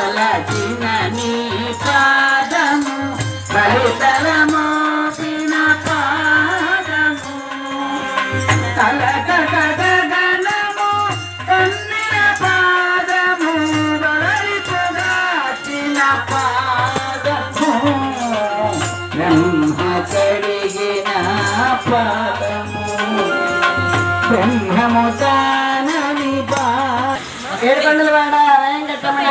సుధకొలచినని పాదము బలితలమోపిన పాదము తలగగగనము కన్నిన పాదము బలిపుదాచిన పాదము బ్రహ్మ కడిగిన పాదము బ్రహ్మము తానని ఏడుకొండలవాడ వెంకటరమణ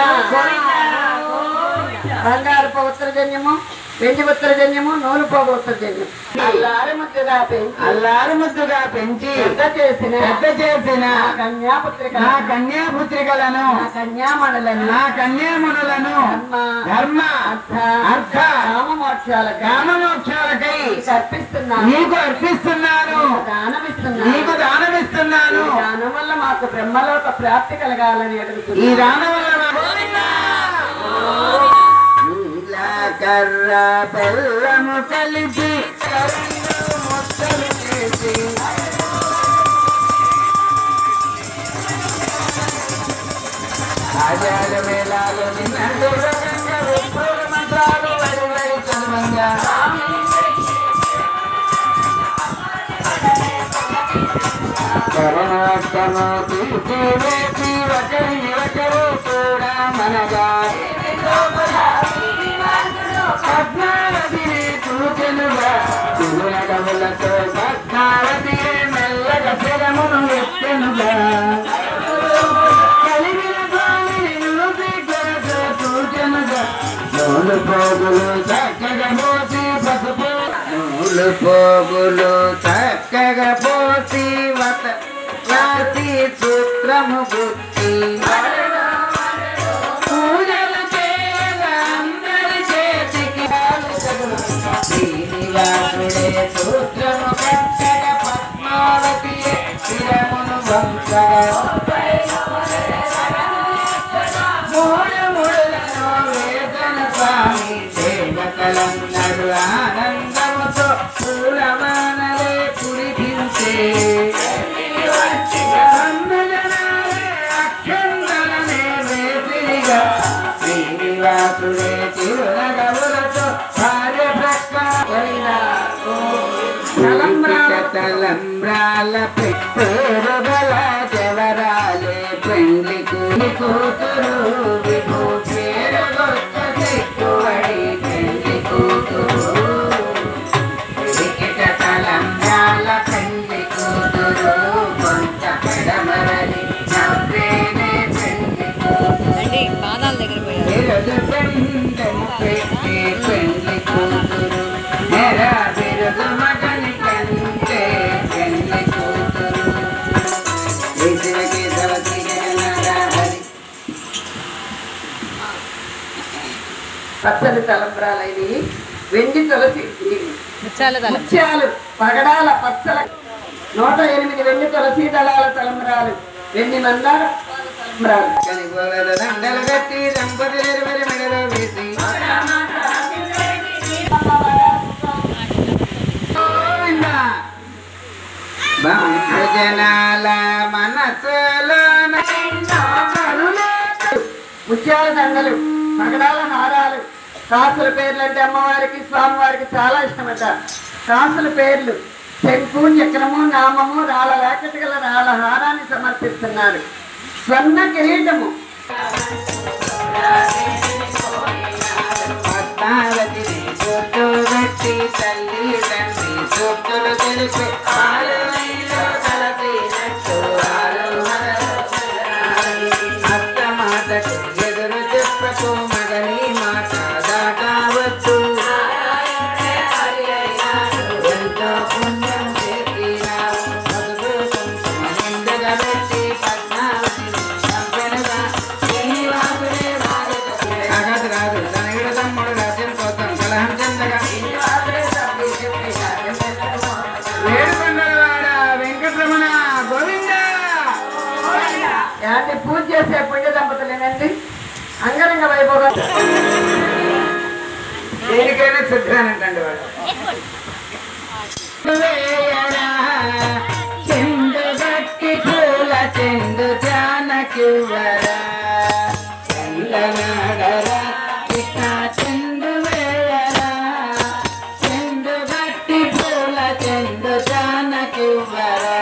బంగారపు ఉత్తరజన్యము వెండి ఉత్తరజన్యము నూలు పోగ ఉత్తరజన్యం అల్లారు ముద్దుగా పెంచి పెద్ద చేసిన కన్యాపుత్రికలను కన్యామణులను ధర్మ అర్థ కామమోక్షాలకై నీకు అర్పిస్తున్నాను నీకు దానమిస్తున్నాను దానం వల్ల మాకు బ్రహ్మలోక ప్రాప్తి కలగాలని అడుగుతున్నాను. ఈ దానం వల్ల కర్ర బెల్లము కలిపి ముద్దలు చేసి ఆజాలు వేలాలు నిన్నడు మంత్రాలు వరి చదవంగా కరణాష్టము తీర్చి వేసి ఒకరిని ఒకరు కూడా మనగా పద్మావతిని చూచెనుగా తిరునగములతో పద్మావతి మెల్లగా శరమును ఎత్తెనుగా కలిగిన స్వామిని చూచెనుగా నూలు పోగులు చక్కగా పోసి పసుపు నూలు పోగులు చక్కగా పోసి రాసి సూత్రము గుర్తి పూజలు చేయగా అందరి చేతికి శ్రీనివాసుడే సూత్రము కట్టగా పద్మావతి శిరమును వంచగా మూడు ముళ్ళను వేదన స్వామి సేవకలన్నడు ఆనందముతో పూలమానలే కురిపించే శ్రీనివాసుడే తిరునగములతో భార్య ప్రక్క తలంబ్రాల పేరు గల జవరాలే పెండ్లి కూతురు విభూ పేరు గొప్ప సిక్కువడి పెండ్లి కూతురు తలంబ్రాల పెండ్లి కూతురు కొంత పెడమరని నవ్వేనే పెండ్లి పాదాల దగ్గర పెండ్లి కూతురు నెరా బిరుదు మగని కంటే పెండ్లి కూతురు పచ్చని తలంబ్రాలైనవి వెండి తులసి ముత్యాలు పగడాల పచ్చల 108 వెండి తులసి దళాల తలంబ్రాలు వెండి మందార తలంబ్రాలు దండలు కట్టి దంపతులు మెడలో వేసి జనాల మనసులో ముత్యాల దండలు పగడాల హారాలు కాసుల పేర్లు అంటే అమ్మవారికి స్వామివారికి చాలా ఇష్టమట. కాసుల పేర్లు శంకు చక్రము నామము రాళ్ళ వేకటి గల రాళ్ళ హారాన్ని సమర్పిస్తున్నారు. స్వర్ణ కిరీటము పద్మావతిని చుట్టూ పెట్టి తల్లి తండ్రి చుట్టూలు తెలిపి అత్త మాటకు ఎదురు చెప్పకు మగని మాట దాటవచ్చు ఎంతో పుణ్యం చేసినా నిండుగా పెట్టి పద్మావతిని చంపెనుగా శ్రీనివాసుడే అగదు రాదు తనయుడు తమ్ముడు రాజ్యం కోసం కలహం చెందగా ఏడుకొండలవాడ వెంకటరమణ గోవింద అంటే పూజ చేసే పుణ్య దంపతులేనండి. అంగరంగ వైభోగం దేనికైనా సిద్ధానంటండి వాడు. చెండు గట్టి పూల చెండు జానకి నాడరా కృష్ణ చెండు వేయరా చెండు గట్టి పూల చెండు జానకివ్వరా